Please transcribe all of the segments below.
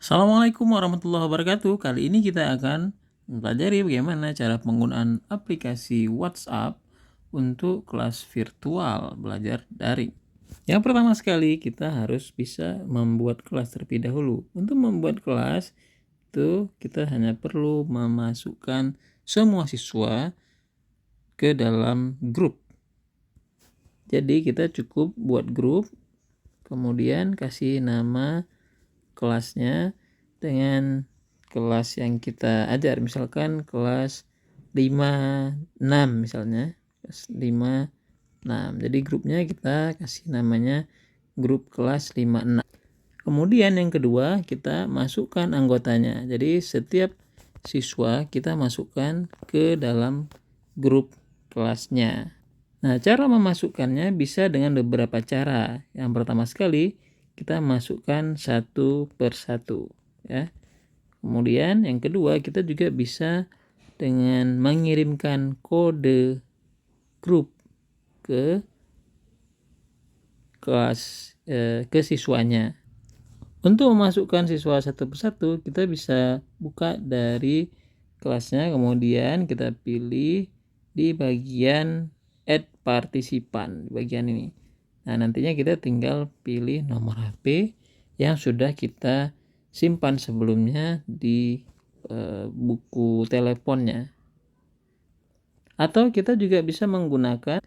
Assalamualaikum warahmatullahi wabarakatuh. Kali ini kita akan mempelajari bagaimana cara penggunaan aplikasi WhatsApp untuk kelas virtual belajar daring. Yang pertama sekali kita harus bisa membuat kelas terlebih dahulu. Untuk membuat kelas itu kita hanya perlu memasukkan semua siswa ke dalam grup. Jadi kita cukup buat grup, kemudian kasih nama kelasnya dengan kelas yang kita ajar, misalkan kelas 5-6 misalnya, kelas 5-6. Jadi grupnya kita kasih namanya grup kelas 5-6. Kemudian yang kedua, kita masukkan anggotanya. Jadi setiap siswa kita masukkan ke dalam grup kelasnya. Nah, cara memasukkannya bisa dengan beberapa cara. Yang pertama sekali, kita masukkan satu per satu, ya. Kemudian yang kedua, kita juga bisa dengan mengirimkan kode grup ke kelas ke siswanya. Untuk memasukkan siswa satu persatu, kita bisa buka dari kelasnya, kemudian kita pilih di bagian add partisipan, di bagian ini. Nah, nantinya kita tinggal pilih nomor HP yang sudah kita simpan sebelumnya di buku teleponnya. Atau kita juga bisa menggunakan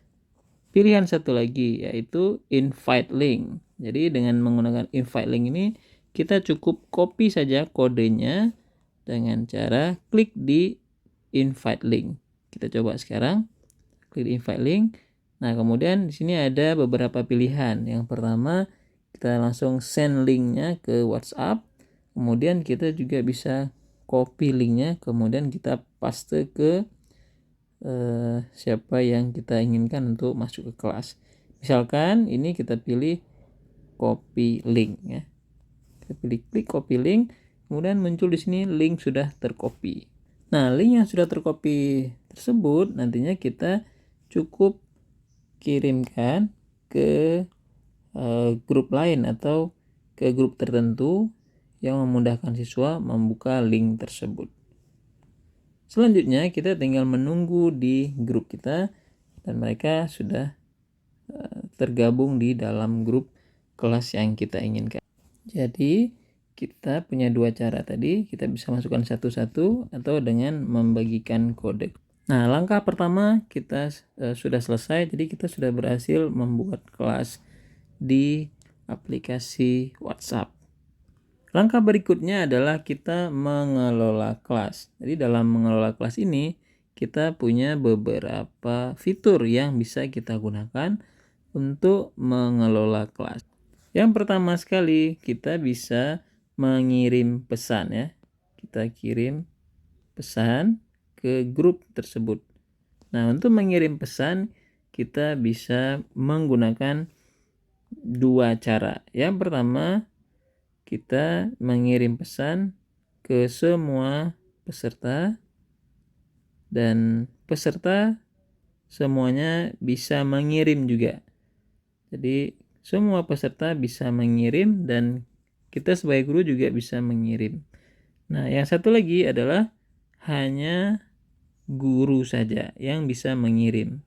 pilihan satu lagi, yaitu invite link. Jadi dengan menggunakan invite link ini, kita cukup copy saja kodenya dengan cara klik di invite link. Kita coba sekarang, klik di invite link. Nah, kemudian di sini ada beberapa pilihan. Yang pertama, kita langsung send linknya ke WhatsApp. Kemudian kita juga bisa copy linknya, kemudian kita paste ke siapa yang kita inginkan untuk masuk ke kelas. Misalkan ini kita pilih copy link, ya. Kita pilih klik copy link, kemudian muncul di sini link sudah tercopy. Nah, link yang sudah tercopy tersebut nantinya kita cukup kirimkan ke grup lain atau ke grup tertentu yang memudahkan siswa membuka link tersebut. Selanjutnya kita tinggal menunggu di grup kita dan mereka sudah tergabung di dalam grup kelas yang kita inginkan. Jadi kita punya dua cara tadi, kita bisa masukkan satu-satu atau dengan membagikan kode. Nah, langkah pertama kita sudah selesai, jadi kita sudah berhasil membuat kelas di aplikasi WhatsApp. Langkah berikutnya adalah kita mengelola kelas. Jadi dalam mengelola kelas ini kita punya beberapa fitur yang bisa kita gunakan untuk mengelola kelas. Yang pertama sekali kita bisa mengirim pesan, ya. Kita kirim pesan ke grup tersebut. Nah, untuk mengirim pesan kita bisa menggunakan dua cara. Yang pertama, kita mengirim pesan ke semua peserta dan peserta semuanya bisa mengirim juga. Jadi semua peserta bisa mengirim dan kita sebagai guru juga bisa mengirim. Nah, yang satu lagi adalah hanya guru saja yang bisa mengirim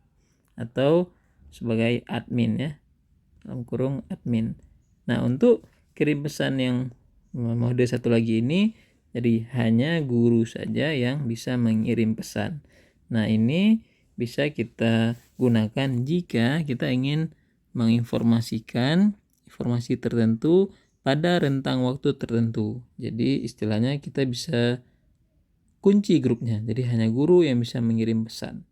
atau sebagai admin, ya. Dalam kurung admin. Nah, untuk kirim pesan yang mode satu lagi ini, jadi hanya guru saja yang bisa mengirim pesan. Nah, ini bisa kita gunakan jika kita ingin menginformasikan informasi tertentu pada rentang waktu tertentu. Jadi istilahnya kita bisa kunci grupnya, jadi hanya guru yang bisa mengirim pesan.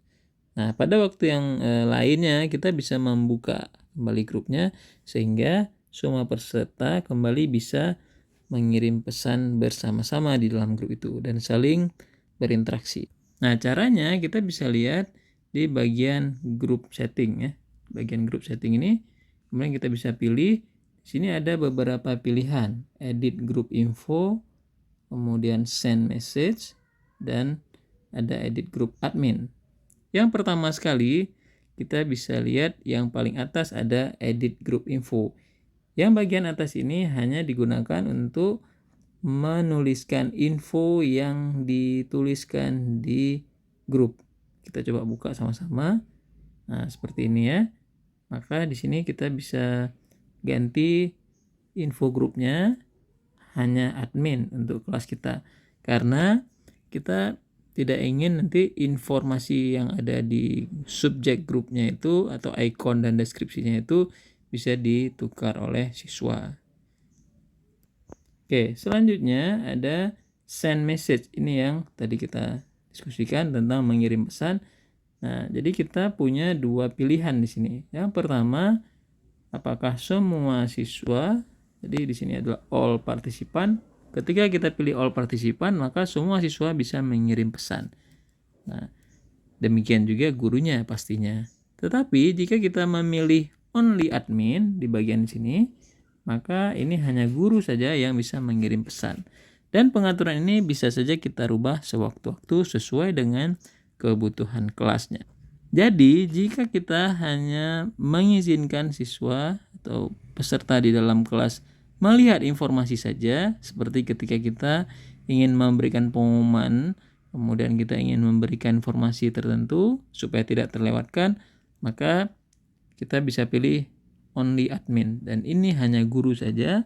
Nah, pada waktu yang lainnya kita bisa membuka kembali grupnya sehingga semua peserta kembali bisa mengirim pesan bersama-sama di dalam grup itu dan saling berinteraksi. Nah, caranya kita bisa lihat di bagian grup setting, ya. Bagian grup setting ini kemudian kita bisa pilih. Di sini ada beberapa pilihan, edit group info, kemudian send message, dan ada edit group admin. Yang pertama sekali kita bisa lihat yang paling atas ada edit group info. Yang bagian atas ini hanya digunakan untuk menuliskan info yang dituliskan di grup. Kita coba buka sama-sama. Nah, seperti ini ya. Maka di sini kita bisa ganti info grupnya hanya admin untuk kelas kita. Karena kita tidak ingin nanti informasi yang ada di subjek grupnya itu atau icon dan deskripsinya itu bisa ditukar oleh siswa. Oke, selanjutnya ada send message. Ini yang tadi kita diskusikan tentang mengirim pesan. Nah, jadi kita punya dua pilihan di sini. Yang pertama, apakah semua siswa, jadi di sini adalah all participant. Ketika kita pilih all participant, maka semua siswa bisa mengirim pesan. Nah, demikian juga gurunya pastinya. Tetapi jika kita memilih only admin di bagian sini, maka ini hanya guru saja yang bisa mengirim pesan. Dan pengaturan ini bisa saja kita rubah sewaktu-waktu sesuai dengan kebutuhan kelasnya. Jadi, jika kita hanya mengizinkan siswa atau peserta di dalam kelas melihat informasi saja, seperti ketika kita ingin memberikan pengumuman, kemudian kita ingin memberikan informasi tertentu supaya tidak terlewatkan, maka kita bisa pilih only admin, dan ini hanya guru saja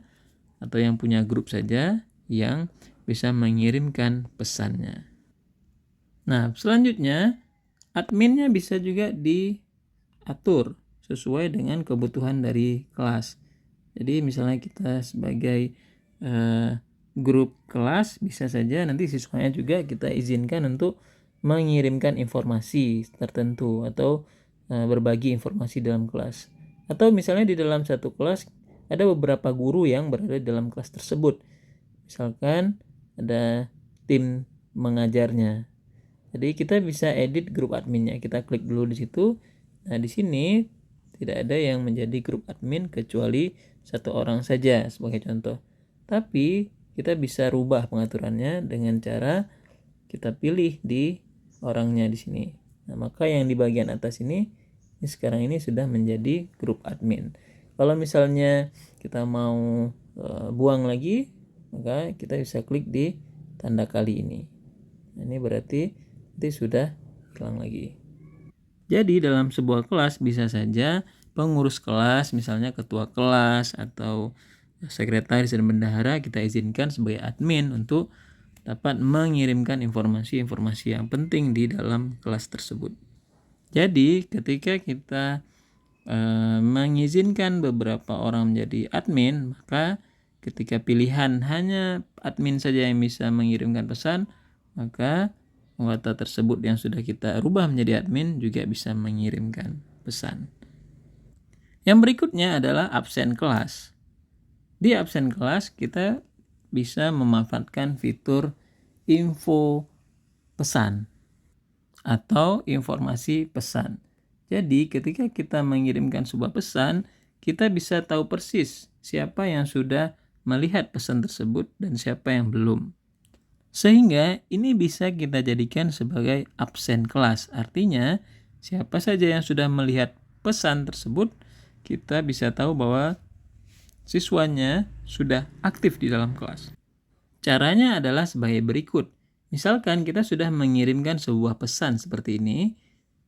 atau yang punya grup saja yang bisa mengirimkan pesannya. Nah, selanjutnya adminnya bisa juga diatur sesuai dengan kebutuhan dari kelas. Jadi misalnya kita sebagai grup kelas, bisa saja nanti siswanya juga kita izinkan untuk mengirimkan informasi tertentu atau berbagi informasi dalam kelas. Atau misalnya di dalam satu kelas ada beberapa guru yang berada dalam kelas tersebut. Misalkan ada tim mengajarnya. Jadi kita bisa edit grup adminnya. Kita klik dulu di situ. Nah, di sini tidak ada yang menjadi grup admin kecuali satu orang saja sebagai contoh. Tapi kita bisa rubah pengaturannya dengan cara kita pilih di orangnya di sini. Nah, maka yang di bagian atas ini sekarang ini sudah menjadi grup admin. Kalau misalnya kita mau buang lagi, maka kita bisa klik di tanda kali ini. Nah, ini berarti nanti sudah hilang lagi. Jadi dalam sebuah kelas bisa saja pengurus kelas, misalnya ketua kelas atau sekretaris dan bendahara, kita izinkan sebagai admin untuk dapat mengirimkan informasi-informasi yang penting di dalam kelas tersebut. Jadi ketika kita mengizinkan beberapa orang menjadi admin, maka ketika pilihan hanya admin saja yang bisa mengirimkan pesan, maka anggota tersebut yang sudah kita rubah menjadi admin juga bisa mengirimkan pesan. Yang berikutnya adalah absen kelas. Di absen kelas kita bisa memanfaatkan fitur info pesan atau informasi pesan. Jadi ketika kita mengirimkan sebuah pesan, kita bisa tahu persis siapa yang sudah melihat pesan tersebut dan siapa yang belum. Sehingga ini bisa kita jadikan sebagai absen kelas. Artinya siapa saja yang sudah melihat pesan tersebut, kita bisa tahu bahwa siswanya sudah aktif di dalam kelas. Caranya adalah sebagai berikut. Misalkan kita sudah mengirimkan sebuah pesan seperti ini.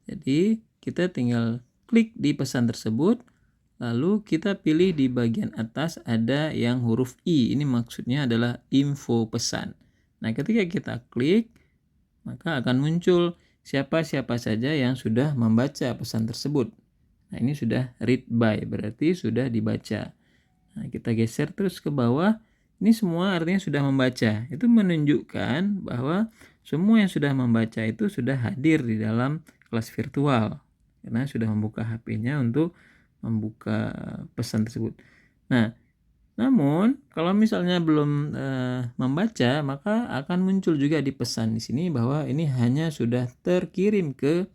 Jadi kita tinggal klik di pesan tersebut. Lalu kita pilih di bagian atas ada yang huruf I. Ini maksudnya adalah info pesan. Nah, ketika kita klik, maka akan muncul siapa-siapa saja yang sudah membaca pesan tersebut. Nah, ini sudah read by, berarti sudah dibaca. Nah, kita geser terus ke bawah. Ini semua artinya sudah membaca. Itu menunjukkan bahwa semua yang sudah membaca itu sudah hadir di dalam kelas virtual. Karena sudah membuka HP-nya untuk membuka pesan tersebut. Nah, namun kalau misalnya belum membaca, maka akan muncul juga di pesan di sini bahwa ini hanya sudah terkirim ke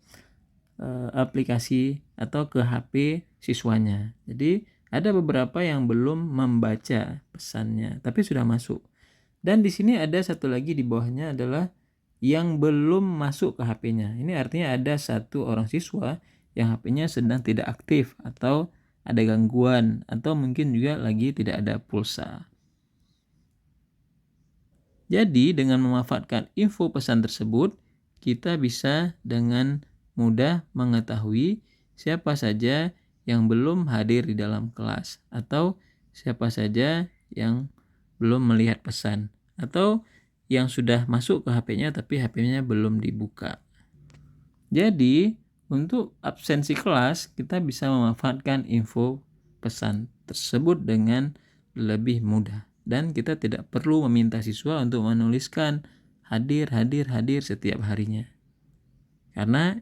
aplikasi atau ke HP siswanya. Jadi ada beberapa yang belum membaca pesannya, tapi sudah masuk. Dan di sini ada satu lagi di bawahnya adalah yang belum masuk ke HP-nya. Ini artinya ada satu orang siswa yang HP-nya sedang tidak aktif atau ada gangguan atau mungkin juga lagi tidak ada pulsa. Jadi dengan memanfaatkan info pesan tersebut, kita bisa dengan mudah mengetahui siapa saja yang belum hadir di dalam kelas, atau siapa saja yang belum melihat pesan, atau yang sudah masuk ke HP-nya tapi HP-nya belum dibuka. Jadi untuk absensi kelas, kita bisa memanfaatkan info pesan tersebut dengan lebih mudah. Dan kita tidak perlu meminta siswa untuk menuliskan hadir setiap harinya. Karena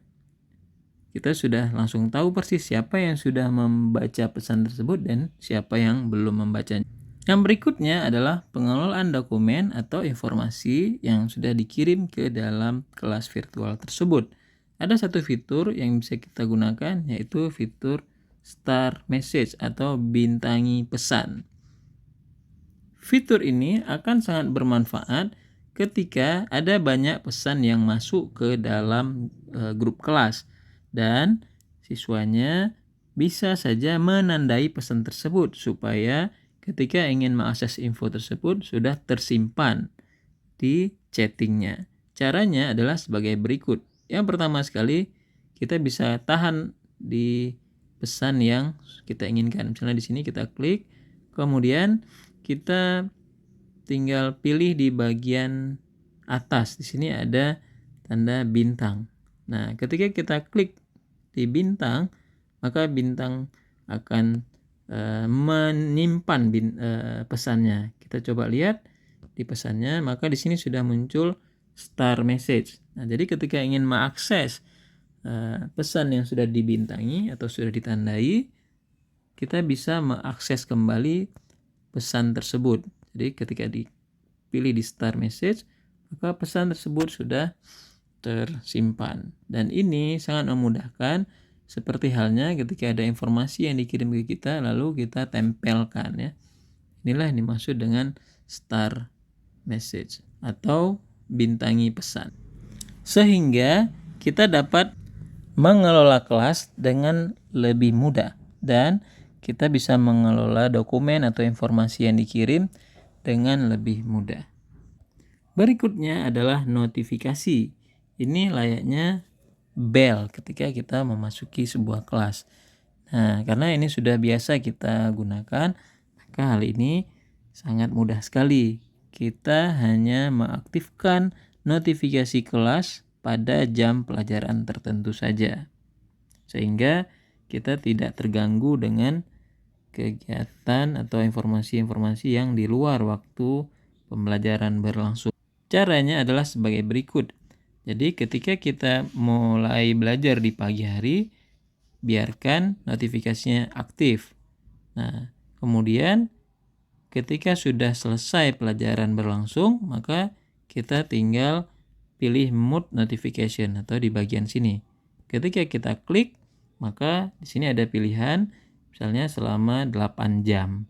kita sudah langsung tahu persis siapa yang sudah membaca pesan tersebut dan siapa yang belum membacanya. Yang berikutnya adalah pengelolaan dokumen atau informasi yang sudah dikirim ke dalam kelas virtual tersebut. Ada satu fitur yang bisa kita gunakan, yaitu fitur Star Message atau bintangi pesan. Fitur ini akan sangat bermanfaat ketika ada banyak pesan yang masuk ke dalam grup kelas dan siswanya bisa saja menandai pesan tersebut supaya ketika ingin mengakses info tersebut sudah tersimpan di chattingnya. Caranya adalah sebagai berikut. Yang pertama sekali, kita bisa tahan di pesan yang kita inginkan. Misalnya di sini kita klik, kemudian kita tinggal pilih di bagian atas. Di sini ada tanda bintang. Nah, ketika kita klik di bintang, maka bintang akan menyimpan pesannya. Kita coba lihat di pesannya, maka di sini sudah muncul Star Message. Nah, jadi ketika ingin mengakses pesan yang sudah dibintangi atau sudah ditandai, kita bisa mengakses kembali pesan tersebut. Jadi ketika dipilih di Star Message, maka pesan tersebut sudah tersimpan. Dan ini sangat memudahkan, seperti halnya ketika ada informasi yang dikirim ke kita lalu kita tempelkan ya. Inilah yang dimaksud dengan Star Message atau bintangi pesan. Sehingga kita dapat mengelola kelas dengan lebih mudah dan kita bisa mengelola dokumen atau informasi yang dikirim dengan lebih mudah. Berikutnya adalah notifikasi. Ini layaknya bell ketika kita memasuki sebuah kelas. Nah, karena ini sudah biasa kita gunakan, maka hal ini sangat mudah sekali. Kita hanya mengaktifkan notifikasi kelas pada jam pelajaran tertentu saja. Sehingga kita tidak terganggu dengan kegiatan atau informasi-informasi yang di luar waktu pembelajaran berlangsung. Caranya adalah sebagai berikut. Jadi ketika kita mulai belajar di pagi hari, biarkan notifikasinya aktif. Nah, kemudian ketika sudah selesai pelajaran berlangsung, maka kita tinggal pilih mode notification atau di bagian sini. Ketika kita klik, maka di sini ada pilihan misalnya selama 8 jam.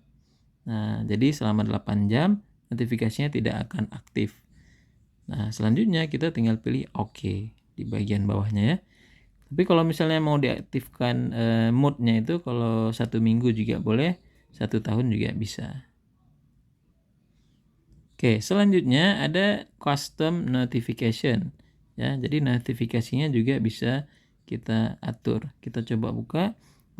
Nah, jadi selama 8 jam notifikasinya tidak akan aktif. Nah, selanjutnya kita tinggal pilih OK di bagian bawahnya ya. Tapi kalau misalnya mau diaktifkan mode-nya itu kalau 1 minggu juga boleh, 1 tahun juga bisa. Oke, selanjutnya ada custom notification. Ya, jadi notifikasinya juga bisa kita atur. Kita coba buka.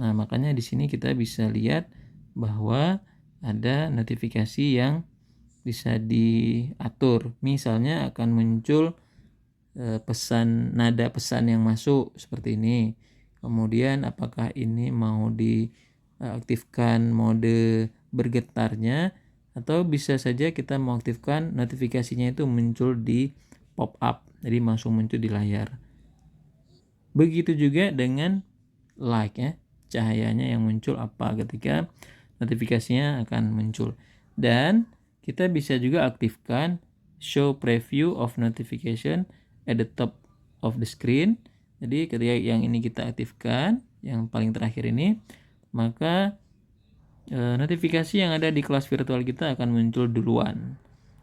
Nah, makanya di sini kita bisa lihat bahwa ada notifikasi yang bisa diatur. Misalnya akan muncul nada pesan yang masuk seperti ini. Kemudian apakah ini mau diaktifkan mode bergetarnya, atau bisa saja kita mengaktifkan notifikasinya itu muncul di pop up, jadi langsung muncul di layar. Begitu juga dengan like ya, cahayanya yang muncul apa ketika notifikasinya akan muncul. Dan kita bisa juga aktifkan show preview of notification at the top of the screen. Jadi ketika yang ini kita aktifkan, yang paling terakhir ini, maka notifikasi yang ada di kelas virtual kita akan muncul duluan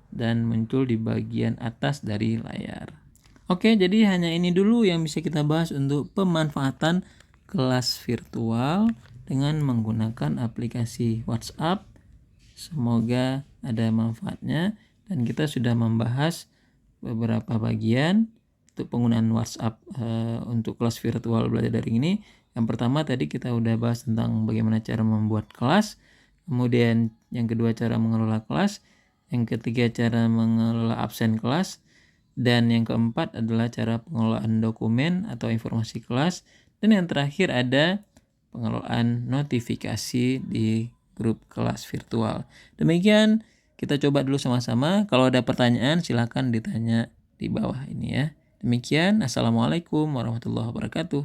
dan muncul di bagian atas dari layar. Oke, jadi hanya ini dulu yang bisa kita bahas untuk pemanfaatan kelas virtual dengan menggunakan aplikasi WhatsApp. Semoga ada manfaatnya Dan kita sudah membahas beberapa bagian untuk penggunaan WhatsApp untuk kelas virtual belajar daring ini. Yang pertama tadi kita udah bahas tentang bagaimana cara membuat kelas, kemudian yang kedua cara mengelola kelas, yang ketiga cara mengelola absen kelas, dan yang keempat adalah cara pengelolaan dokumen atau informasi kelas, dan yang terakhir ada pengelolaan notifikasi di grup kelas virtual. Demikian kita coba dulu sama-sama. Kalau ada pertanyaan silakan ditanya di bawah ini ya. Demikian, Assalamualaikum warahmatullahi wabarakatuh.